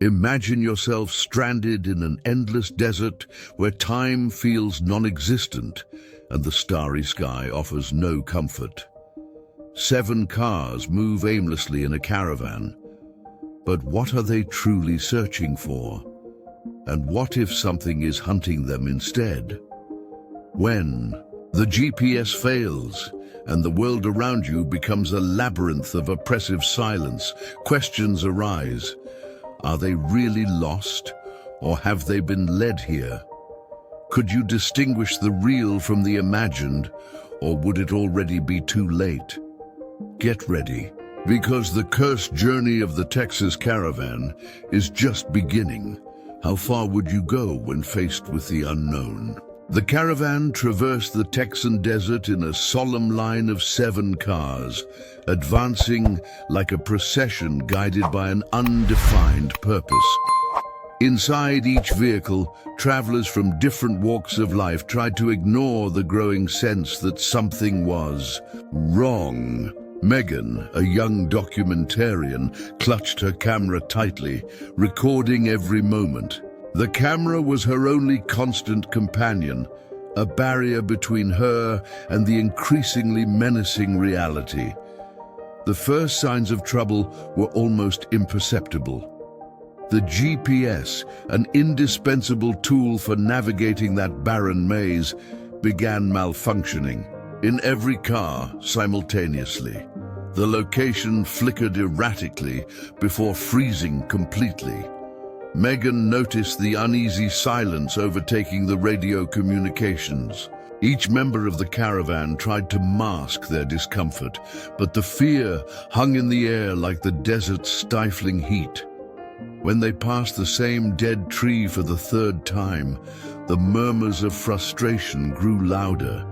Imagine yourself stranded in an endless desert where time feels non-existent and the starry sky offers no comfort. 7 cars move aimlessly in a caravan. But what are they truly searching for? And what if something is hunting them instead? When the GPS fails and the world around you becomes a labyrinth of oppressive silence, questions arise. Are they really lost, or have they been led here? Could you distinguish the real from the imagined, or would it already be too late? Get ready, because the cursed journey of the Texas Caravan is just beginning. How far would you go when faced with the unknown? The caravan traversed the Texan desert in a solemn line of 7 cars, advancing like a procession guided by an undefined purpose. Inside each vehicle, travelers from different walks of life tried to ignore the growing sense that something was wrong. Megan, a young documentarian, clutched her camera tightly, recording every moment. The camera was her only constant companion, a barrier between her and the increasingly menacing reality. The first signs of trouble were almost imperceptible. The GPS, an indispensable tool for navigating that barren maze, began malfunctioning. In every car, simultaneously, the location flickered erratically before freezing completely. Megan noticed the uneasy silence overtaking the radio communications. Each member of the caravan tried to mask their discomfort, but the fear hung in the air like the desert's stifling heat. When they passed the same dead tree for the 3rd time, the murmurs of frustration grew louder.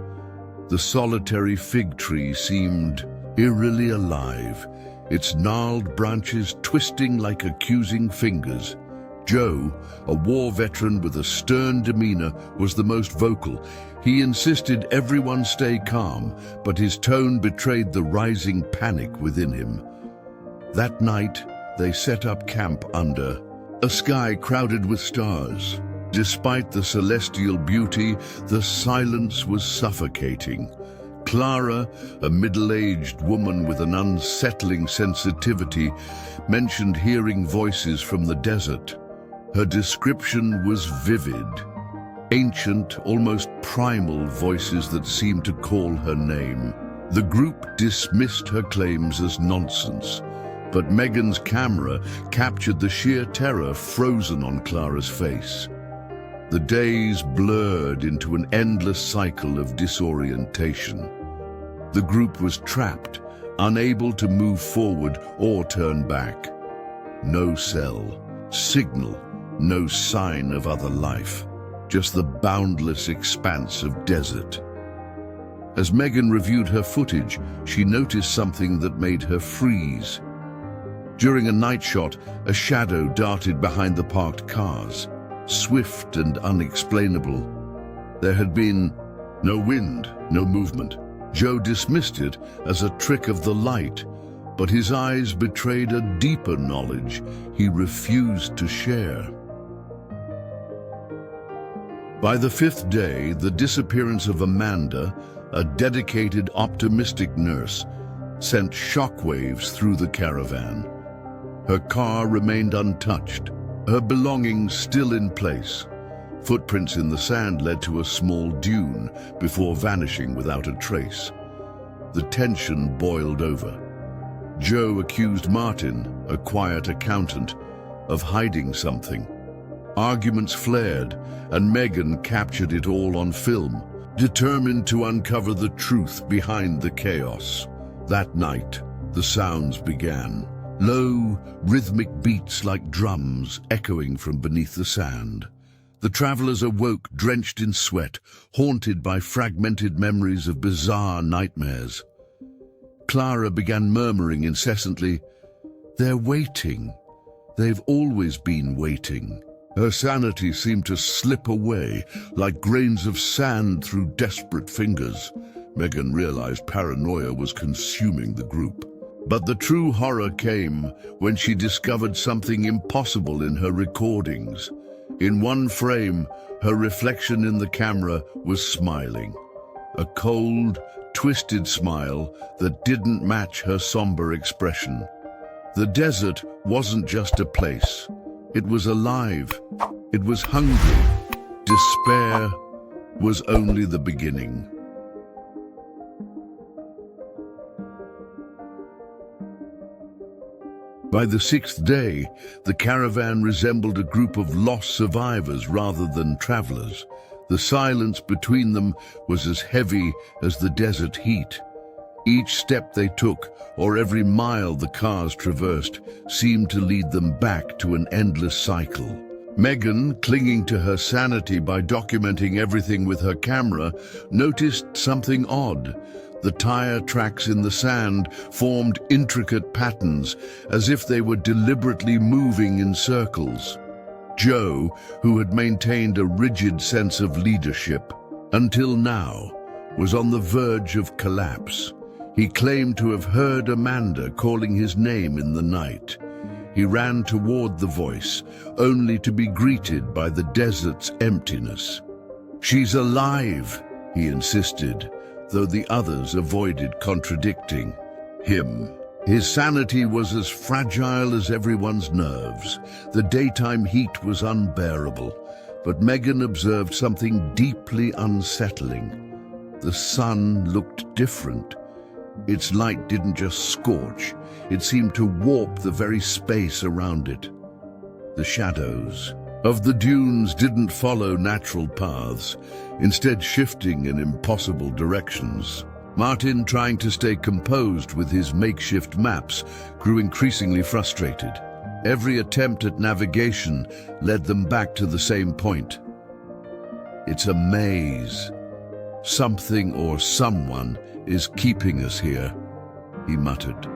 The solitary fig tree seemed eerily alive, its gnarled branches twisting like accusing fingers. Joe, a war veteran with a stern demeanor, was the most vocal. He insisted everyone stay calm, but his tone betrayed the rising panic within him. That night, they set up camp under a sky crowded with stars. Despite the celestial beauty, the silence was suffocating. Clara, a middle-aged woman with an unsettling sensitivity, mentioned hearing voices from the desert. Her description was vivid. Ancient, almost primal voices that seemed to call her name. The group dismissed her claims as nonsense, but Megan's camera captured the sheer terror frozen on Clara's face. The days blurred into an endless cycle of disorientation. The group was trapped, unable to move forward or turn back. No cell, signal, no sign of other life, just the boundless expanse of desert. As Megan reviewed her footage, she noticed something that made her freeze. During a night shot, a shadow darted behind the parked cars, swift and unexplainable. There had been no wind, no movement. Joe dismissed it as a trick of the light, but his eyes betrayed a deeper knowledge he refused to share. By the 5th day, the disappearance of Amanda, a dedicated, optimistic nurse, sent shockwaves through the caravan. Her car remained untouched, her belongings still in place. Footprints in the sand led to a small dune before vanishing without a trace. The tension boiled over. Joe accused Martin, a quiet accountant, of hiding something. Arguments flared, and Megan captured it all on film, determined to uncover the truth behind the chaos. That night, the sounds began. Low, rhythmic beats like drums echoing from beneath the sand. The travelers awoke drenched in sweat, haunted by fragmented memories of bizarre nightmares. Clara began murmuring incessantly, "They're waiting. They've always been waiting." Her sanity seemed to slip away like grains of sand through desperate fingers. Megan realized paranoia was consuming the group. But the true horror came when she discovered something impossible in her recordings. In one frame, her reflection in the camera was smiling. A cold, twisted smile that didn't match her somber expression. The desert wasn't just a place. It was alive. It was hungry. Despair was only the beginning. By the sixth day, the caravan resembled a group of lost survivors rather than travelers. The silence between them was as heavy as the desert heat. Each step they took, or every mile the cars traversed, seemed to lead them back to an endless cycle. Megan, clinging to her sanity by documenting everything with her camera, noticed something odd. The tire tracks in the sand formed intricate patterns, as if they were deliberately moving in circles. Joe, who had maintained a rigid sense of leadership until now, was on the verge of collapse. He claimed to have heard Amanda calling his name in the night. He ran toward the voice, only to be greeted by the desert's emptiness. "She's alive," he insisted, though the others avoided contradicting him. His sanity was as fragile as everyone's nerves. The daytime heat was unbearable, but Megan observed something deeply unsettling. The sun looked different. Its light didn't just scorch, it seemed to warp the very space around it. The shadows of the dunes didn't follow natural paths, instead shifting in impossible directions. Martin, trying to stay composed with his makeshift maps, grew increasingly frustrated. Every attempt at navigation led them back to the same point. "It's a maze. Something or someone is keeping us here," he muttered.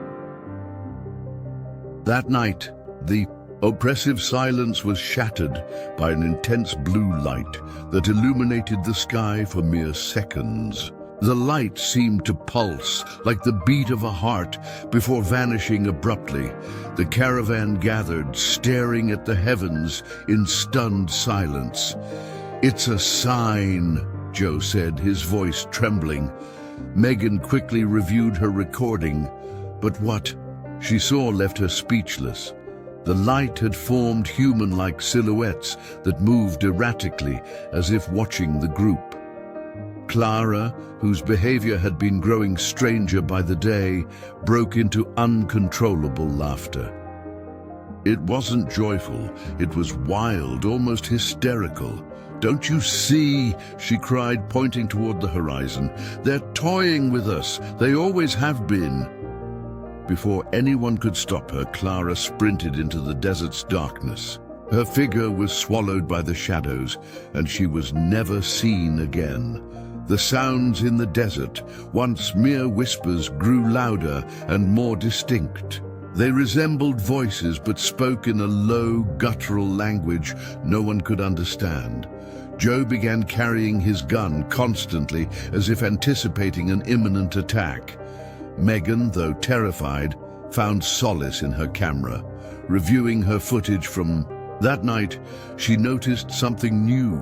That night, the oppressive silence was shattered by an intense blue light that illuminated the sky for mere seconds. The light seemed to pulse like the beat of a heart before vanishing abruptly. The caravan gathered, staring at the heavens in stunned silence. "It's a sign," Joe said, his voice trembling. Megan quickly reviewed her recording, but what she saw left her speechless. The light had formed human-like silhouettes that moved erratically, as if watching the group. Clara, whose behavior had been growing stranger by the day, broke into uncontrollable laughter. It wasn't joyful, it was wild, almost hysterical. "Don't you see?" she cried, pointing toward the horizon. "They're toying with us. They always have been." Before anyone could stop her, Clara sprinted into the desert's darkness. Her figure was swallowed by the shadows, and she was never seen again. The sounds in the desert, once mere whispers, grew louder and more distinct. They resembled voices but spoke in a low, guttural language no one could understand. Joe began carrying his gun constantly, as if anticipating an imminent attack. Megan, though terrified, found solace in her camera. Reviewing her footage from that night, she noticed something new.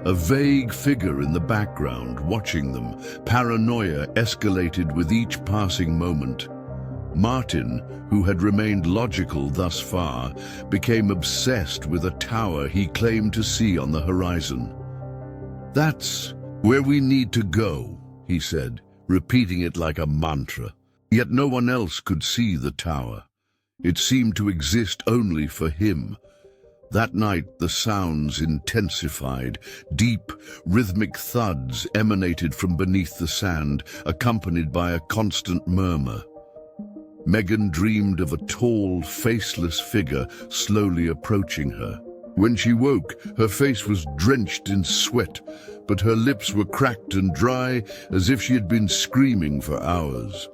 A vague figure in the background, watching them. Paranoia escalated with each passing moment. Martin, who had remained logical thus far, became obsessed with a tower he claimed to see on the horizon. "That's where we need to go," he said, repeating it like a mantra. Yet no one else could see the tower. It seemed to exist only for him. That night, the sounds intensified. Deep, rhythmic thuds emanated from beneath the sand, accompanied by a constant murmur. Megan dreamed of a tall, faceless figure slowly approaching her. When she woke, her face was drenched in sweat, but her lips were cracked and dry, as if she had been screaming for hours.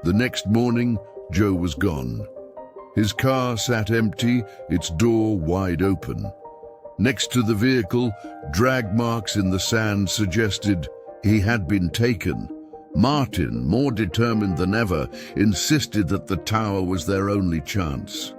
The next morning, Joe was gone. His car sat empty, its door wide open. Next to the vehicle, drag marks in the sand suggested he had been taken, Martin, more determined than ever, insisted that the tower was their only chance.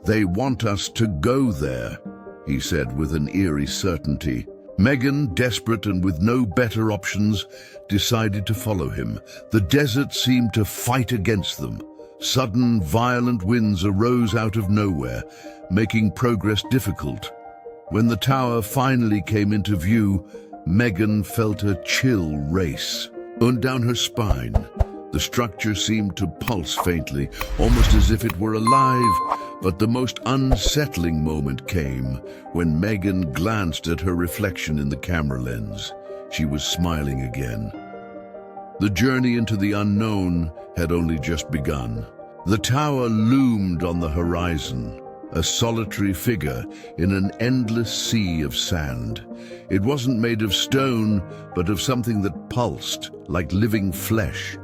"They want us to go there," he said with an eerie certainty. Megan, desperate and with no better options, decided to follow him. The desert seemed to fight against them. Sudden, violent winds arose out of nowhere, making progress difficult. When the tower finally came into view, Megan felt a chill race down her spine. The structure seemed to pulse faintly, almost as if it were alive. But the most unsettling moment came when Megan glanced at her reflection in the camera lens. She was smiling again. The journey into the unknown had only just begun. The tower loomed on the horizon, a solitary figure in an endless sea of sand. It wasn't made of stone, but of something that pulsed like living flesh.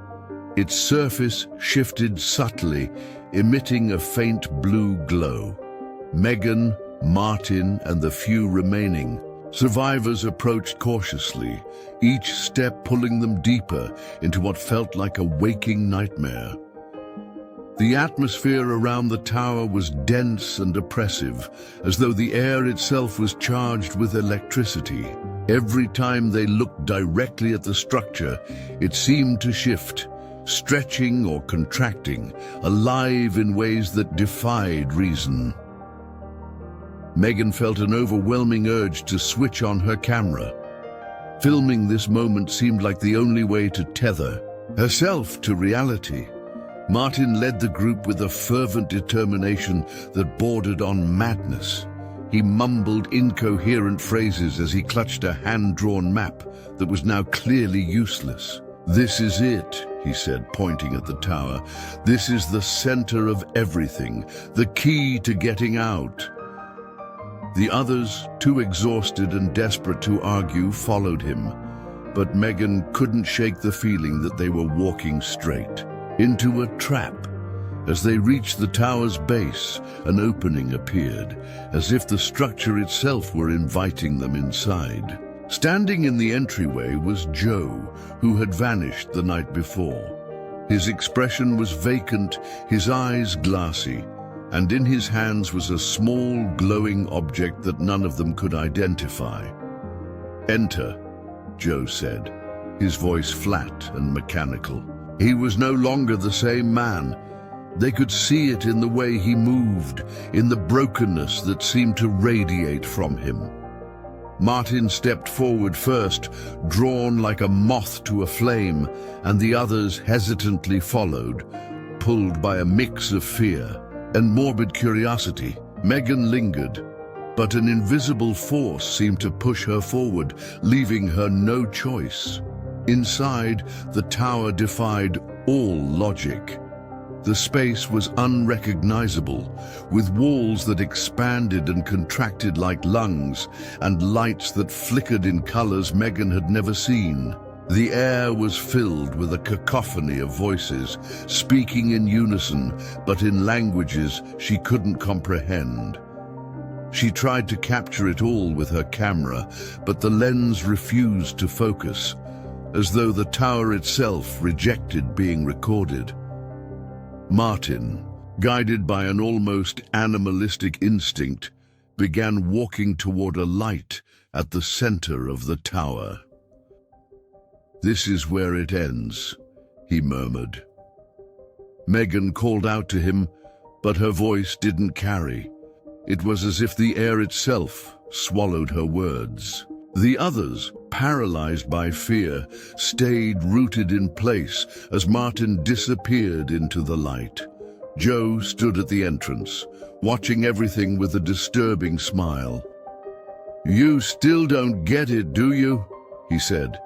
Its surface shifted subtly, emitting a faint blue glow. Megan, Martin, and the few remaining survivors approached cautiously, each step pulling them deeper into what felt like a waking nightmare. The atmosphere around the tower was dense and oppressive, as though the air itself was charged with electricity. Every time they looked directly at the structure, it seemed to shift, stretching or contracting, alive in ways that defied reason. Megan felt an overwhelming urge to switch on her camera. Filming this moment seemed like the only way to tether herself to reality. Martin led the group with a fervent determination that bordered on madness. He mumbled incoherent phrases as he clutched a hand-drawn map that was now clearly useless. "This is it," he said, pointing at the tower. "This is the center of everything, the key to getting out." The others, too exhausted and desperate to argue, followed him. But Megan couldn't shake the feeling that they were walking straight into a trap. As they reached the tower's base, an opening appeared, as if the structure itself were inviting them inside. Standing in the entryway was Joe, who had vanished the night before. His expression was vacant, his eyes glassy, and in his hands was a small, glowing object that none of them could identify. "Enter," Joe said, his voice flat and mechanical. He was no longer the same man. They could see it in the way he moved, in the brokenness that seemed to radiate from him. Martin stepped forward first, drawn like a moth to a flame, and the others hesitantly followed, pulled by a mix of fear and morbid curiosity. Megan lingered, but an invisible force seemed to push her forward, leaving her no choice. Inside, the tower defied all logic. The space was unrecognizable, with walls that expanded and contracted like lungs, and lights that flickered in colors Megan had never seen. The air was filled with a cacophony of voices, speaking in unison, but in languages she couldn't comprehend. She tried to capture it all with her camera, but the lens refused to focus, as though the tower itself rejected being recorded. Martin, guided by an almost animalistic instinct, began walking toward a light at the center of the tower. "This is where it ends," he murmured. Megan called out to him, but her voice didn't carry. It was as if the air itself swallowed her words. The others, paralyzed by fear, stayed rooted in place as Martin disappeared into the light. Joe stood at the entrance, watching everything with a disturbing smile. "You still don't get it, do you?" he said,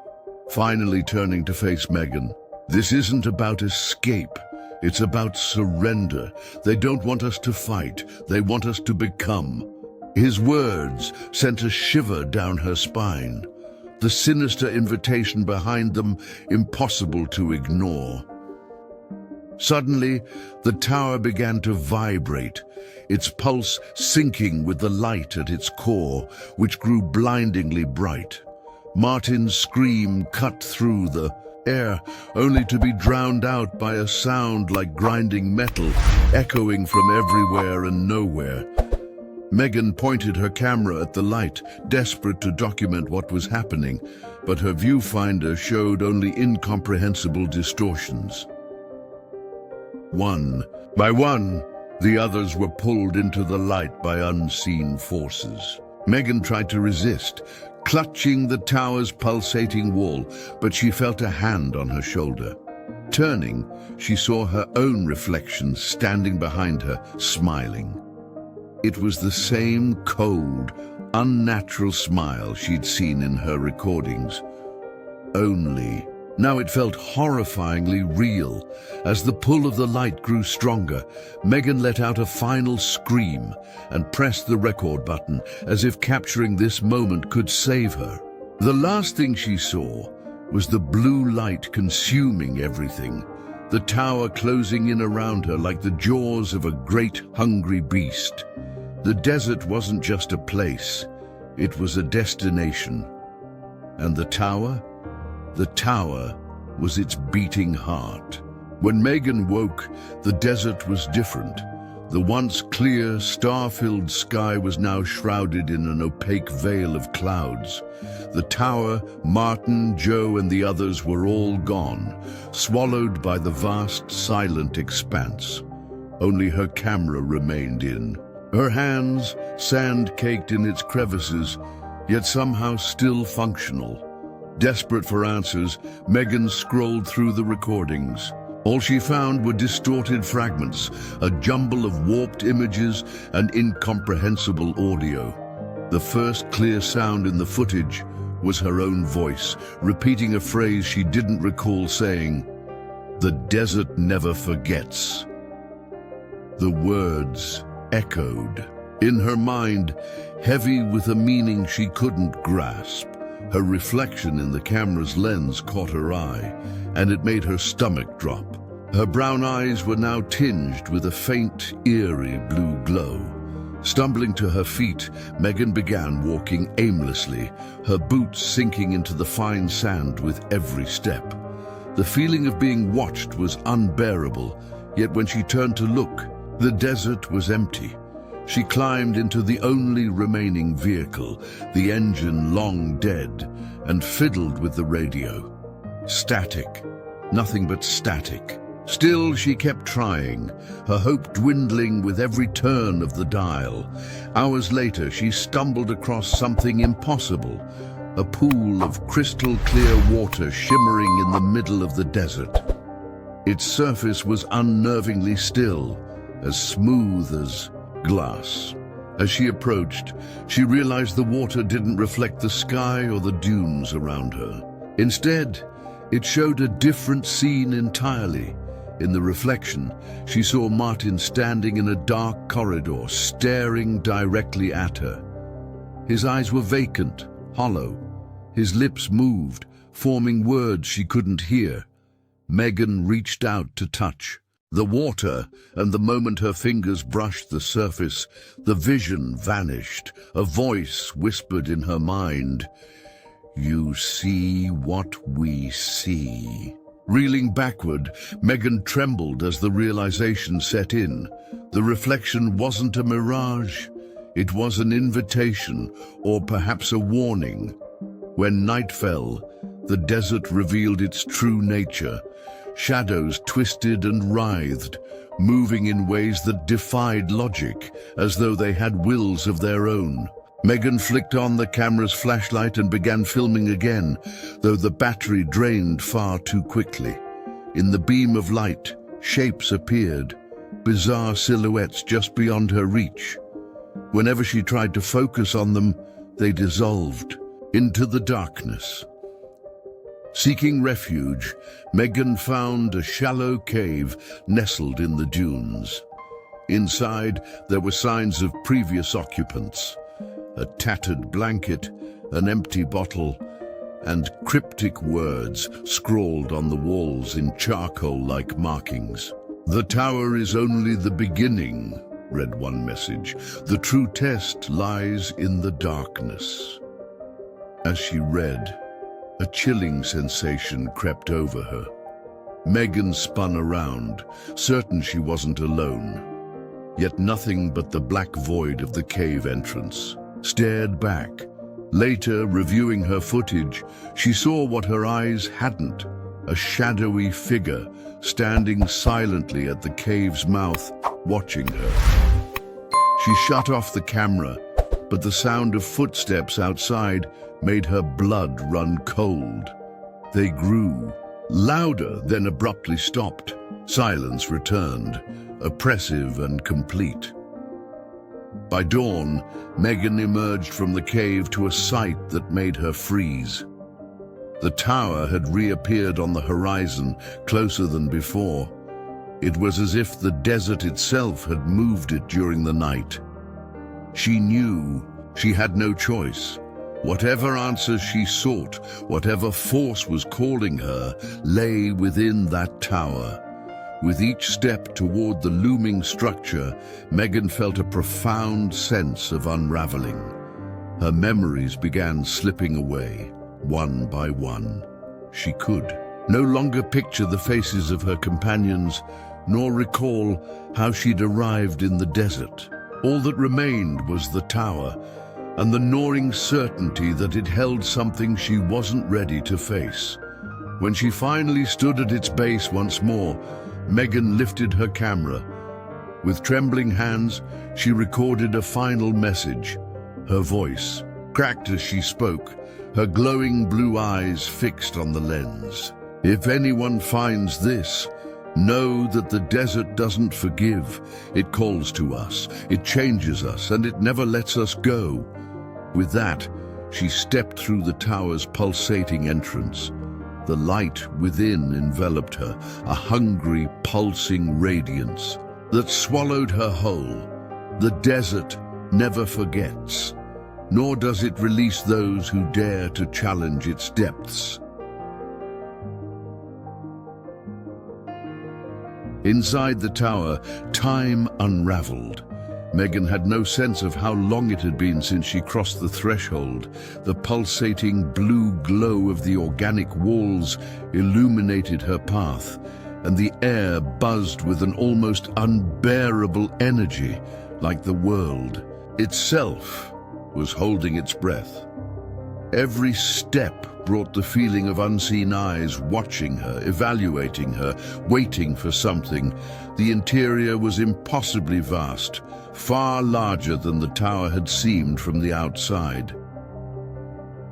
finally turning to face Megan. "This isn't about escape. It's about surrender. They don't want us to fight. They want us to become." His words sent a shiver down her spine, the sinister invitation behind them impossible to ignore. Suddenly, the tower began to vibrate, its pulse syncing with the light at its core, which grew blindingly bright. Martin's scream cut through the air, only to be drowned out by a sound like grinding metal, echoing from everywhere and nowhere. Megan pointed her camera at the light, desperate to document what was happening, but her viewfinder showed only incomprehensible distortions. One by one, the others were pulled into the light by unseen forces. Megan tried to resist, clutching the tower's pulsating wall, but she felt a hand on her shoulder. Turning, she saw her own reflection standing behind her, smiling. It was the same cold, unnatural smile she'd seen in her recordings. Only, now it felt horrifyingly real. As the pull of the light grew stronger, Megan let out a final scream and pressed the record button, as if capturing this moment could save her. The last thing she saw was the blue light consuming everything, the tower closing in around her like the jaws of a great hungry beast. The desert wasn't just a place, it was a destination. And the tower? The tower was its beating heart. When Megan woke, the desert was different. The once clear, star-filled sky was now shrouded in an opaque veil of clouds. The tower, Martin, Joe, and the others were all gone, swallowed by the vast, silent expanse. Only her camera remained in. Her hands, sand-caked in its crevices, yet somehow still functional. Desperate for answers, Megan scrolled through the recordings. All she found were distorted fragments, a jumble of warped images and incomprehensible audio. The first clear sound in the footage was her own voice, repeating a phrase she didn't recall saying, "The desert never forgets." The words echoed in her mind, heavy with a meaning she couldn't grasp. Her reflection in the camera's lens caught her eye, and it made her stomach drop. Her brown eyes were now tinged with a faint, eerie blue glow. Stumbling to her feet, Megan began walking aimlessly, her boots sinking into the fine sand with every step. The feeling of being watched was unbearable, yet when she turned to look, the desert was empty. She climbed into the only remaining vehicle, the engine long dead, and fiddled with the radio. Static. Nothing but static. Still, she kept trying, her hope dwindling with every turn of the dial. Hours later, she stumbled across something impossible, a pool of crystal-clear water shimmering in the middle of the desert. Its surface was unnervingly still, as smooth as glass. As she approached, she realized the water didn't reflect the sky or the dunes around her. Instead, it showed a different scene entirely. In the reflection, she saw Martin standing in a dark corridor, staring directly at her. His eyes were vacant, hollow. His lips moved, forming words she couldn't hear. Megan reached out to touch the water, and the moment her fingers brushed the surface, the vision vanished. A voice whispered in her mind, "You see what we see." Reeling backward, Megan trembled as the realization set in. The reflection wasn't a mirage. It was an invitation, or perhaps a warning. When night fell, the desert revealed its true nature. Shadows twisted and writhed, moving in ways that defied logic, as though they had wills of their own. Megan flicked on the camera's flashlight and began filming again, though the battery drained far too quickly. In the beam of light, shapes appeared, bizarre silhouettes just beyond her reach. Whenever she tried to focus on them, they dissolved into the darkness. Seeking refuge, Megan found a shallow cave nestled in the dunes. Inside, there were signs of previous occupants. A tattered blanket, an empty bottle, and cryptic words scrawled on the walls in charcoal-like markings. "The tower is only the beginning," read one message. "The true test lies in the darkness." As she read, A chilling sensation crept over her. Megan spun around, certain she wasn't alone. Yet nothing but the black void of the cave entrance. Stared back. Later, reviewing her footage, she saw what her eyes hadn't: a shadowy figure standing silently at the cave's mouth, watching her. She shut off the camera, but the sound of footsteps outside made her blood run cold. They grew, louder, then abruptly stopped. Silence returned, oppressive and complete. By dawn, Megan emerged from the cave to a sight that made her freeze. The tower had reappeared on the horizon, closer than before. It was as if the desert itself had moved it during the night. She knew she had no choice. Whatever answers she sought, whatever force was calling her, lay within that tower. With each step toward the looming structure, Megan felt a profound sense of unraveling. Her memories began slipping away, one by one. She could no longer picture the faces of her companions, nor recall how she'd arrived in the desert. All that remained was the tower, and the gnawing certainty that it held something she wasn't ready to face. When she finally stood at its base once more, Megan lifted her camera. With trembling hands, she recorded a final message. Her voice cracked as she spoke, her glowing blue eyes fixed on the lens. If anyone finds this, know that the desert doesn't forgive. It calls to us, it changes us, and it never lets us go. With that, she stepped through the tower's pulsating entrance. The light within enveloped her, a hungry, pulsing radiance that swallowed her whole. The desert never forgets, nor does it release those who dare to challenge its depths. Inside the tower, time unraveled. Megan had no sense of how long it had been since she crossed the threshold. The pulsating blue glow of the organic walls illuminated her path, and the air buzzed with an almost unbearable energy, like the world itself was holding its breath. Every step brought the feeling of unseen eyes watching her, evaluating her, waiting for something. The interior was impossibly vast, far larger than the tower had seemed from the outside.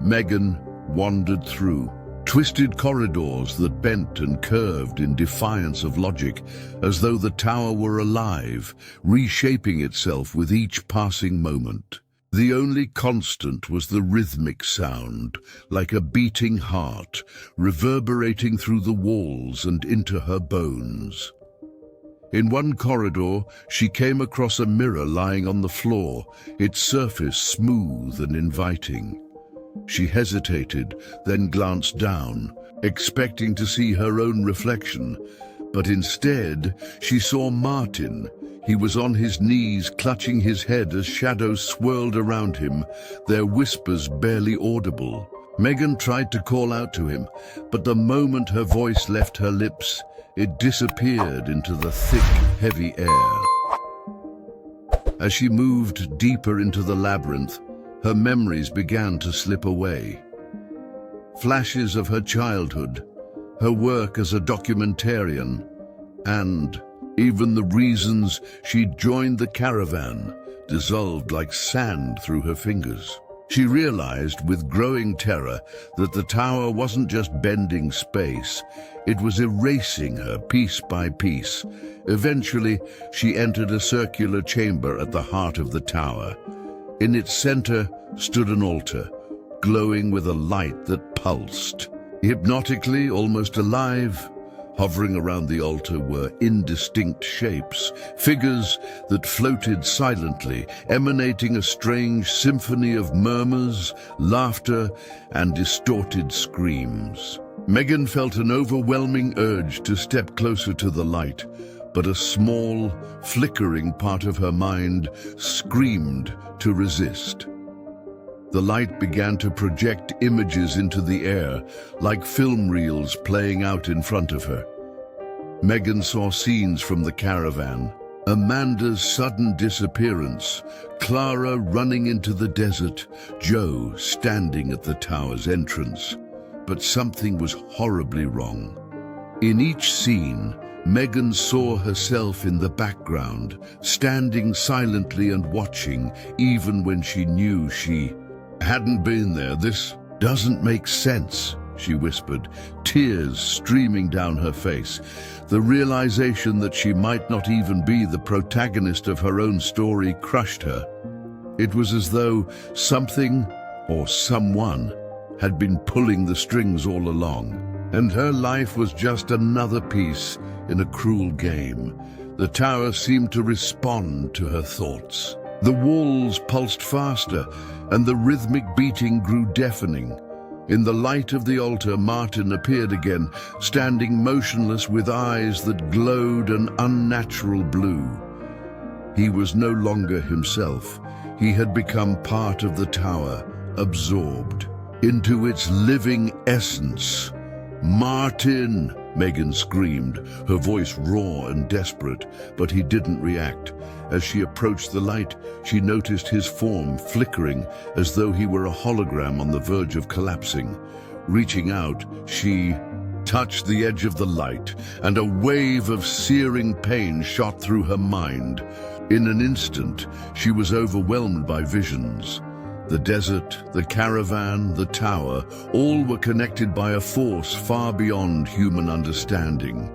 Megan wandered through twisted corridors that bent and curved in defiance of logic, as though the tower were alive, reshaping itself with each passing moment. The only constant was the rhythmic sound, like a beating heart, reverberating through the walls and into her bones. In one corridor, she came across a mirror lying on the floor, its surface smooth and inviting. She hesitated, then glanced down, expecting to see her own reflection. But instead, she saw Martin. He was on his knees, clutching his head as shadows swirled around him, their whispers barely audible. Megan tried to call out to him, but the moment her voice left her lips, it disappeared into the thick, heavy air. As she moved deeper into the labyrinth, her memories began to slip away. Flashes of her childhood, her work as a documentarian, and even the reasons she'd joined the Caravan dissolved like sand through her fingers. She realized with growing terror that the tower wasn't just bending space, it was erasing her piece by piece. Eventually, she entered a circular chamber at the heart of the tower. In its center stood an altar, glowing with a light that pulsed. Hypnotically, almost alive, hovering around the altar were indistinct shapes, figures that floated silently, emanating a strange symphony of murmurs, laughter, and distorted screams. Megan felt an overwhelming urge to step closer to the light, but a small, flickering part of her mind screamed to resist. The light began to project images into the air, like film reels playing out in front of her. Megan saw scenes from the caravan. Amanda's sudden disappearance, Clara running into the desert, Joe standing at the tower's entrance. But something was horribly wrong. In each scene, Megan saw herself in the background, standing silently and watching, even when she knew she hadn't been there. "This doesn't make sense," she whispered, tears streaming down her face. The realization that she might not even be the protagonist of her own story crushed her. It was as though something or someone had been pulling the strings all along, and her life was just another piece in a cruel game. The tower seemed to respond to her thoughts. The walls pulsed faster, and the rhythmic beating grew deafening. In the light of the altar, Martin appeared again, standing motionless with eyes that glowed an unnatural blue. He was no longer himself. He had become part of the tower, absorbed into its living essence. "Martin!" Megan screamed, her voice raw and desperate, but he didn't react. As she approached the light, she noticed his form flickering as though he were a hologram on the verge of collapsing. Reaching out, she touched the edge of the light, and a wave of searing pain shot through her mind. In an instant, she was overwhelmed by visions. The desert, the caravan, the tower, all were connected by a force far beyond human understanding.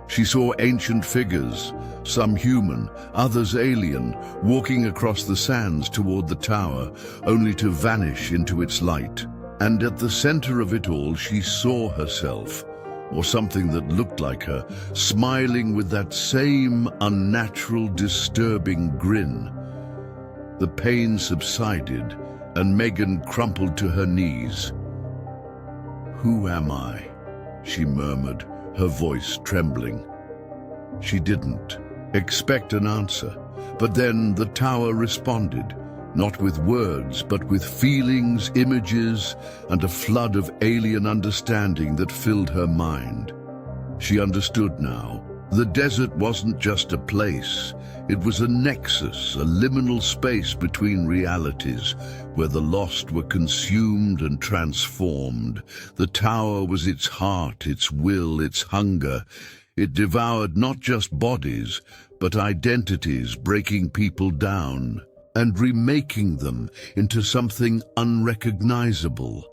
She saw ancient figures, some human, others alien, walking across the sands toward the tower, only to vanish into its light. And at the center of it all, she saw herself, or something that looked like her, smiling with that same unnatural, disturbing grin. The pain subsided, and Megan crumpled to her knees. "Who am I?" she murmured, her voice trembling. She didn't expect an answer, but then the tower responded, not with words, but with feelings, images, and a flood of alien understanding that filled her mind. She understood now. The desert wasn't just a place. It was a nexus, a liminal space between realities, where the lost were consumed and transformed. The tower was its heart, its will, its hunger. It devoured not just bodies, but identities, breaking people down and remaking them into something unrecognizable.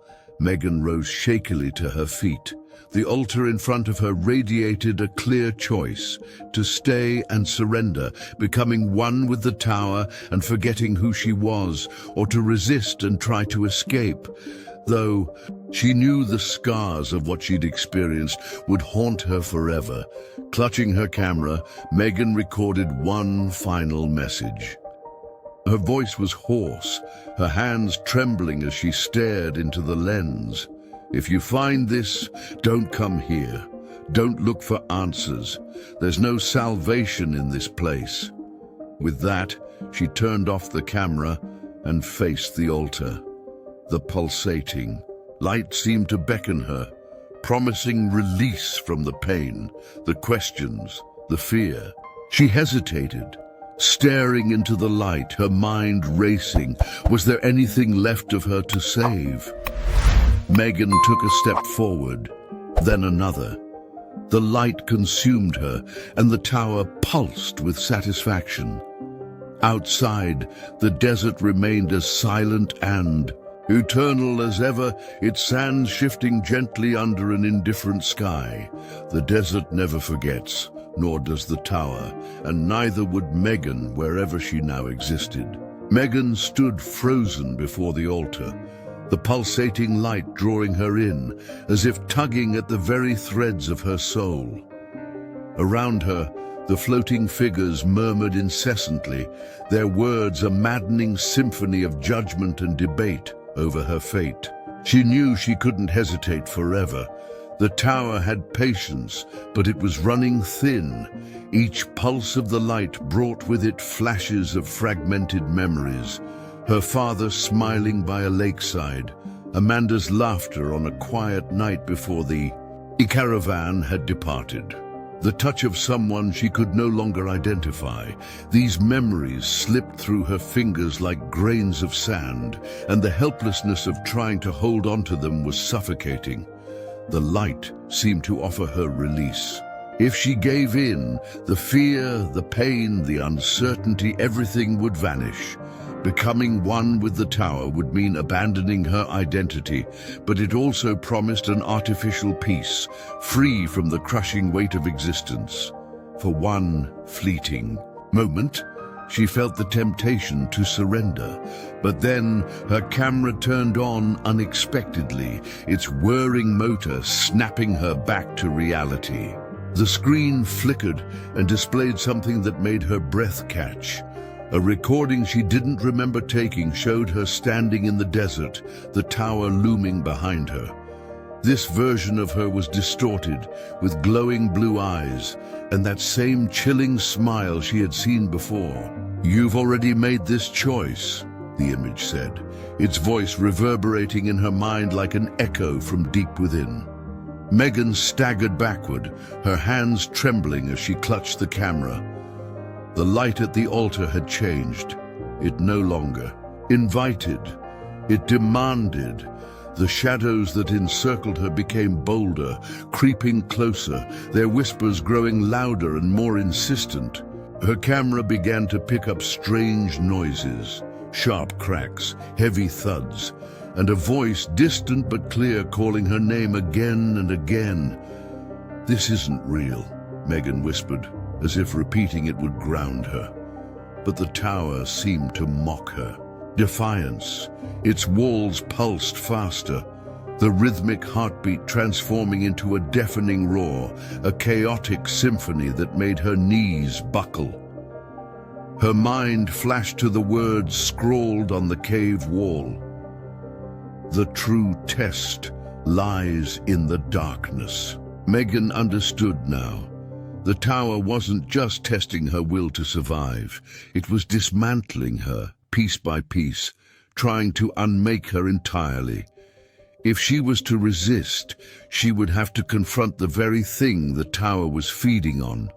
Megan rose shakily to her feet. The altar in front of her radiated a clear choice: to stay and surrender, becoming one with the tower and forgetting who she was, or to resist and try to escape. Though she knew the scars of what she'd experienced would haunt her forever. Clutching her camera, Megan recorded one final message. Her voice was hoarse, her hands trembling as she stared into the lens. "If you find this, don't come here. Don't look for answers. There's no salvation in this place." With that, she turned off the camera and faced the altar. The pulsating light seemed to beckon her, promising release from the pain, the questions, the fear. She hesitated, staring into the light, her mind racing. Was there anything left of her to save? Megan took a step forward, then another. The light consumed her, and the tower pulsed with satisfaction. Outside, the desert remained as silent and eternal as ever, its sands shifting gently under an indifferent sky. The desert never forgets, nor does the tower, and neither would Megan wherever she now existed. Megan stood frozen before the altar, the pulsating light drawing her in, as if tugging at the very threads of her soul. Around her, the floating figures murmured incessantly, their words a maddening symphony of judgment and debate over her fate. She knew she couldn't hesitate forever. The tower had patience, but it was running thin. Each pulse of the light brought with it flashes of fragmented memories. her father smiling by a lakeside, Amanda's laughter on a quiet night before the caravan had departed. The touch of someone she could no longer identify. These memories slipped through her fingers like grains of sand, and the helplessness of trying to hold on to them was suffocating. The light seemed to offer her release. If she gave in, the fear, the pain, the uncertainty, everything would vanish. Becoming one with the tower would mean abandoning her identity, but it also promised an artificial peace, free from the crushing weight of existence. For one fleeting moment, she felt the temptation to surrender, but then her camera turned on unexpectedly, its whirring motor snapping her back to reality. The screen flickered and displayed something that made her breath catch. A recording she didn't remember taking showed her standing in the desert, the tower looming behind her. This version of her was distorted, with glowing blue eyes, and that same chilling smile she had seen before. "You've already made this choice," the image said, its voice reverberating in her mind like an echo from deep within. Megan staggered backward, her hands trembling as she clutched the camera. The light at the altar had changed. It no longer invited, it demanded. The shadows that encircled her became bolder, creeping closer, their whispers growing louder and more insistent. Her camera began to pick up strange noises, sharp cracks, heavy thuds, and a voice, distant but clear, calling her name again and again. "This isn't real," Megan whispered, as if repeating it would ground her. But the tower seemed to mock her. Defiance. Its walls pulsed faster, the rhythmic heartbeat transforming into a deafening roar, a chaotic symphony that made her knees buckle. Her mind flashed to the words scrawled on the cave wall. "The true test lies in the darkness." Megan understood now. The tower wasn't just testing her will to survive. It was dismantling her, piece by piece, trying to unmake her entirely. If she was to resist, she would have to confront the very thing the tower was feeding on,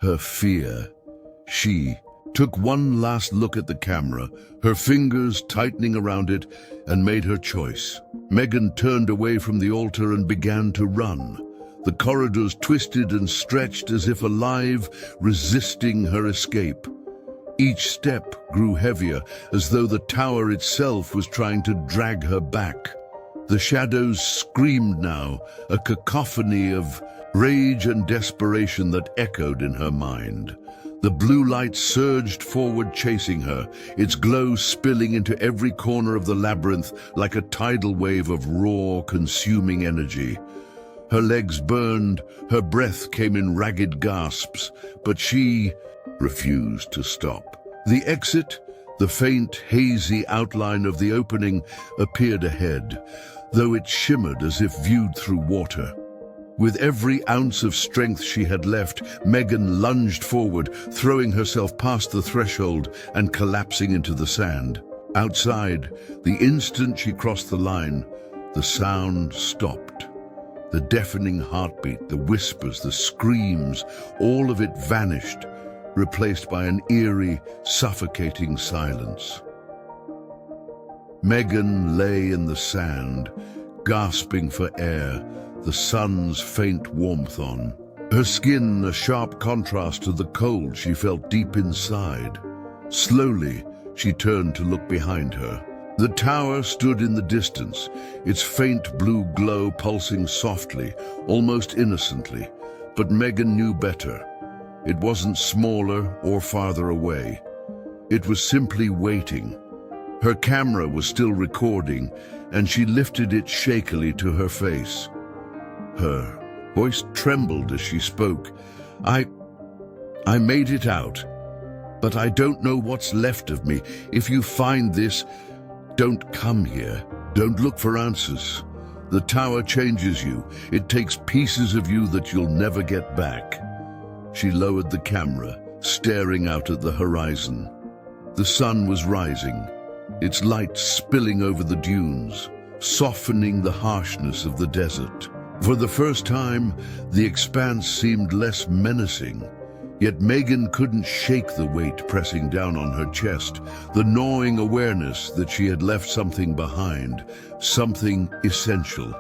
her fear. She took one last look at the camera, her fingers tightening around it, and made her choice. Megan turned away from the altar and began to run. The corridors twisted and stretched as if alive, resisting her escape. Each step grew heavier, as though the tower itself was trying to drag her back. The shadows screamed now, a cacophony of rage and desperation that echoed in her mind. The blue light surged forward, chasing her, its glow spilling into every corner of the labyrinth like a tidal wave of raw, consuming energy. Her legs burned, her breath came in ragged gasps, but she refused to stop. The exit, the faint, hazy outline of the opening, appeared ahead, though it shimmered as if viewed through water. With every ounce of strength she had left, Megan lunged forward, throwing herself past the threshold and collapsing into the sand. Outside, the instant she crossed the line, the sound stopped. The deafening heartbeat, the whispers, the screams, all of it vanished, replaced by an eerie, suffocating silence. Megan lay in the sand, gasping for air, the sun's faint warmth on. Her skin a sharp contrast to the cold she felt deep inside. Slowly, she turned to look behind her. The tower stood in the distance, its faint blue glow pulsing softly, almost innocently. But Megan knew better. It wasn't smaller or farther away. It was simply waiting. Her camera was still recording, and she lifted it shakily to her face. Her voice trembled as she spoke. I made it out, but I don't know what's left of me. If you find this, don't come here. Don't look for answers. The tower changes you. It takes pieces of you that you'll never get back." She lowered the camera, staring out at the horizon. The sun was rising, its light spilling over the dunes, softening the harshness of the desert. For the first time, the expanse seemed less menacing. Yet Megan couldn't shake the weight pressing down on her chest, the gnawing awareness that she had left something behind, something essential.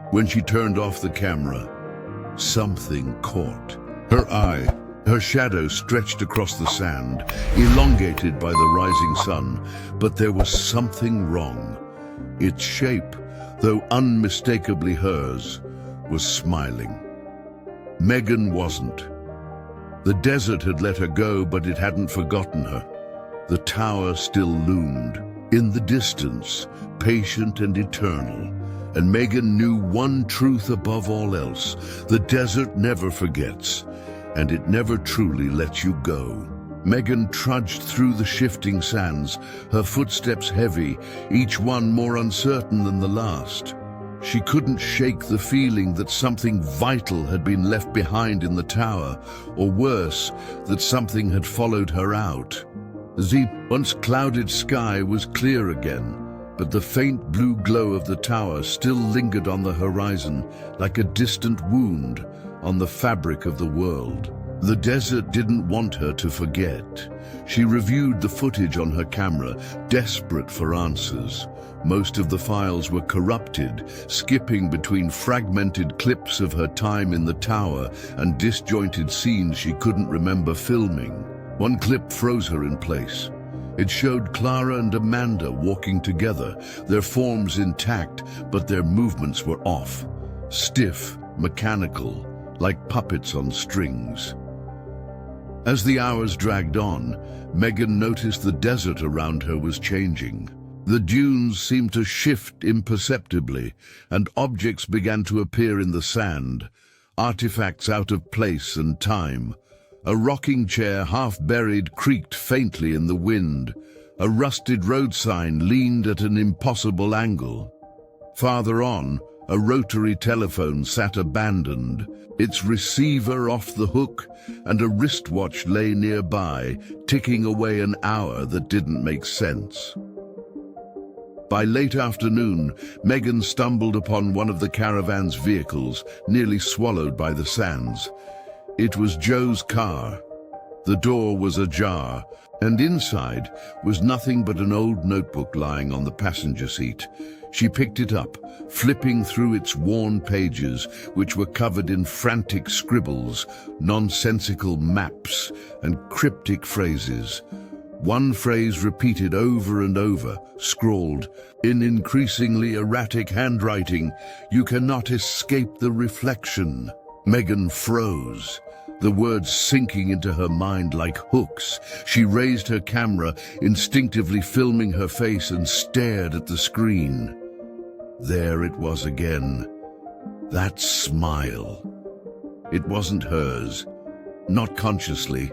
When she turned off the camera, something caught her eye. Her shadow stretched across the sand, elongated by the rising sun, but there was something wrong. Its shape, though unmistakably hers, was smiling. Megan wasn't. The desert had let her go, but it hadn't forgotten her. The tower still loomed, in the distance, patient and eternal. And Megan knew one truth above all else: the desert never forgets, and it never truly lets you go. Megan trudged through the shifting sands, her footsteps heavy, each one more uncertain than the last. She couldn't shake the feeling that something vital had been left behind in the tower, or worse, that something had followed her out. The once clouded sky was clear again, but the faint blue glow of the tower still lingered on the horizon, like a distant wound on the fabric of the world. The desert didn't want her to forget. She reviewed the footage on her camera, desperate for answers. Most of the files were corrupted, skipping between fragmented clips of her time in the tower and disjointed scenes she couldn't remember filming. One clip froze her in place. It showed Clara and Amanda walking together, their forms intact, but their movements were off. Stiff, mechanical, like puppets on strings. As the hours dragged on, Megan noticed the desert around her was changing. The dunes seemed to shift imperceptibly, and objects began to appear in the sand, artifacts out of place and time. A rocking chair, half buried, creaked faintly in the wind. A rusted road sign leaned at an impossible angle. Farther on, a rotary telephone sat abandoned, its receiver off the hook, and a wristwatch lay nearby, ticking away an hour that didn't make sense. By late afternoon, Megan stumbled upon one of the caravan's vehicles, nearly swallowed by the sands. It was Joe's car. The door was ajar, and inside was nothing but an old notebook lying on the passenger seat. She picked it up, flipping through its worn pages, which were covered in frantic scribbles, nonsensical maps, and cryptic phrases. One phrase repeated over and over, scrawled in increasingly erratic handwriting: "You cannot escape the reflection." Megan froze, the words sinking into her mind like hooks. She raised her camera, instinctively filming her face, and stared at the screen. There it was again. That smile. It wasn't hers, not consciously.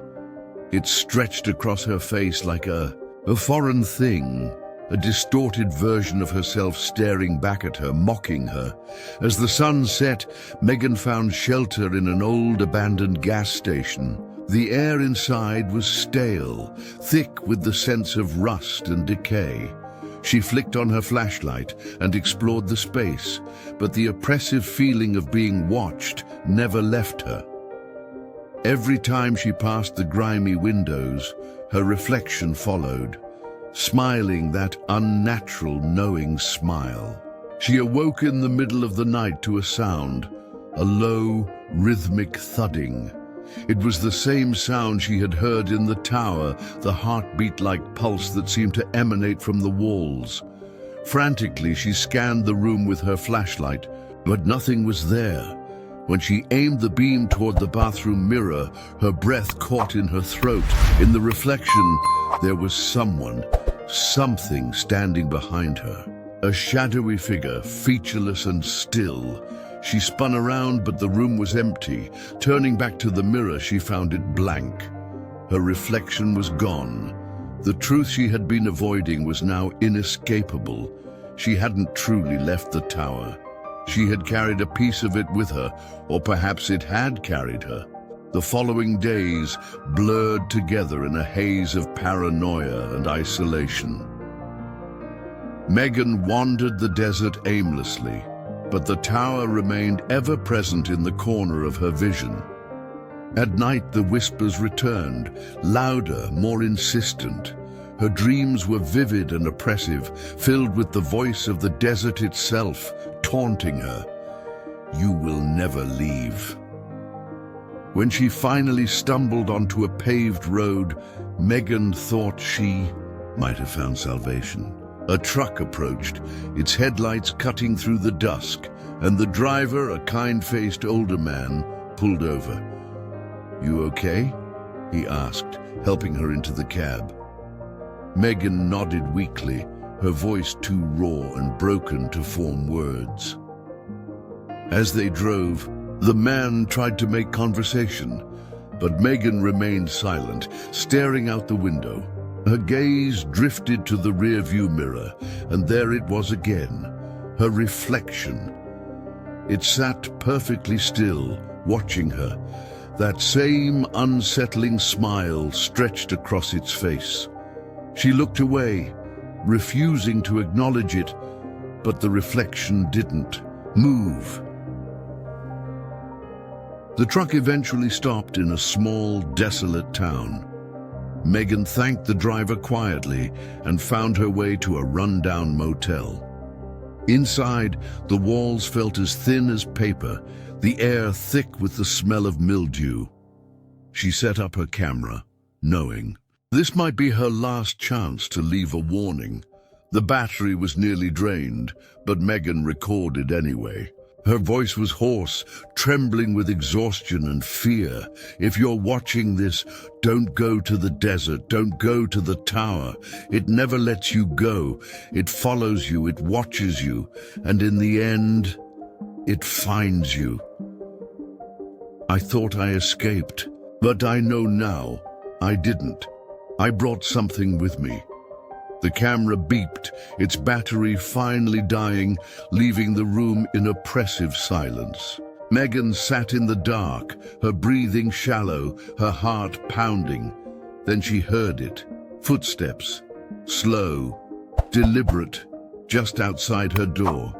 It stretched across her face like a foreign thing, a distorted version of herself staring back at her, mocking her. As the sun set, Megan found shelter in an old abandoned gas station. The air inside was stale, thick with the sense of rust and decay. She flicked on her flashlight and explored the space, but the oppressive feeling of being watched never left her. Every time she passed the grimy windows, her reflection followed, smiling that unnatural, knowing smile. She awoke in the middle of the night to a sound, a low, rhythmic thudding. It was the same sound she had heard in the tower, the heartbeat-like pulse that seemed to emanate from the walls. Frantically, she scanned the room with her flashlight, but nothing was there. When she aimed the beam toward the bathroom mirror, her breath caught in her throat. In the reflection, there was someone, something standing behind her. A shadowy figure, featureless and still. She spun around, but the room was empty. Turning back to the mirror, she found it blank. Her reflection was gone. The truth she had been avoiding was now inescapable. She hadn't truly left the tower. She had carried a piece of it with her, or perhaps it had carried her. The following days blurred together in a haze of paranoia and isolation. Megan wandered the desert aimlessly, but the tower remained ever present in the corner of her vision. At night, the whispers returned, louder, more insistent. Her dreams were vivid and oppressive, filled with the voice of the desert itself, taunting her. "You will never leave." When she finally stumbled onto a paved road, Megan thought she might have found salvation. A truck approached, its headlights cutting through the dusk, and the driver, a kind-faced older man, pulled over. "You okay?" he asked, helping her into the cab. Megan nodded weakly, her voice too raw and broken to form words. As they drove, the man tried to make conversation, but Megan remained silent, staring out the window. Her gaze drifted to the rear-view mirror, and there it was again, her reflection. It sat perfectly still, watching her, that same unsettling smile stretched across its face. She looked away, refusing to acknowledge it, but the reflection didn't move. The truck eventually stopped in a small, desolate town. Megan thanked the driver quietly and found her way to a run-down motel. Inside, the walls felt as thin as paper, the air thick with the smell of mildew. She set up her camera, knowing this might be her last chance to leave a warning. The battery was nearly drained, but Megan recorded anyway. Her voice was hoarse, trembling with exhaustion and fear. "If you're watching this, don't go to the desert, don't go to the tower. It never lets you go. It follows you, it watches you, and in the end, it finds you. I thought I escaped, but I know now I didn't. I brought something with me." The camera beeped, its battery finally dying, leaving the room in oppressive silence. Megan sat in the dark, her breathing shallow, her heart pounding. Then she heard it. Footsteps. Slow, deliberate, just outside her door.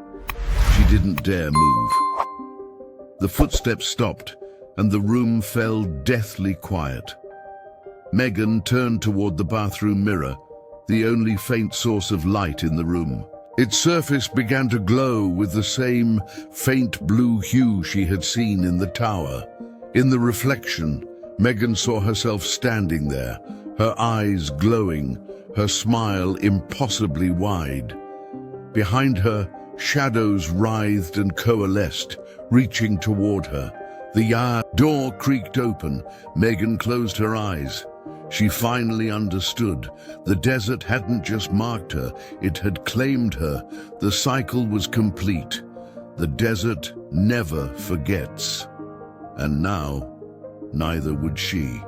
She didn't dare move. The footsteps stopped, and the room fell deathly quiet. Megan turned toward the bathroom mirror, the only faint source of light in the room. Its surface began to glow with the same faint blue hue she had seen in the tower. In the reflection, Megan saw herself standing there, her eyes glowing, her smile impossibly wide. Behind her, shadows writhed and coalesced, reaching toward her. The yard door creaked open. Megan closed her eyes. She finally understood. The desert hadn't just marked her, it had claimed her. The cycle was complete. The desert never forgets. And now, neither would she.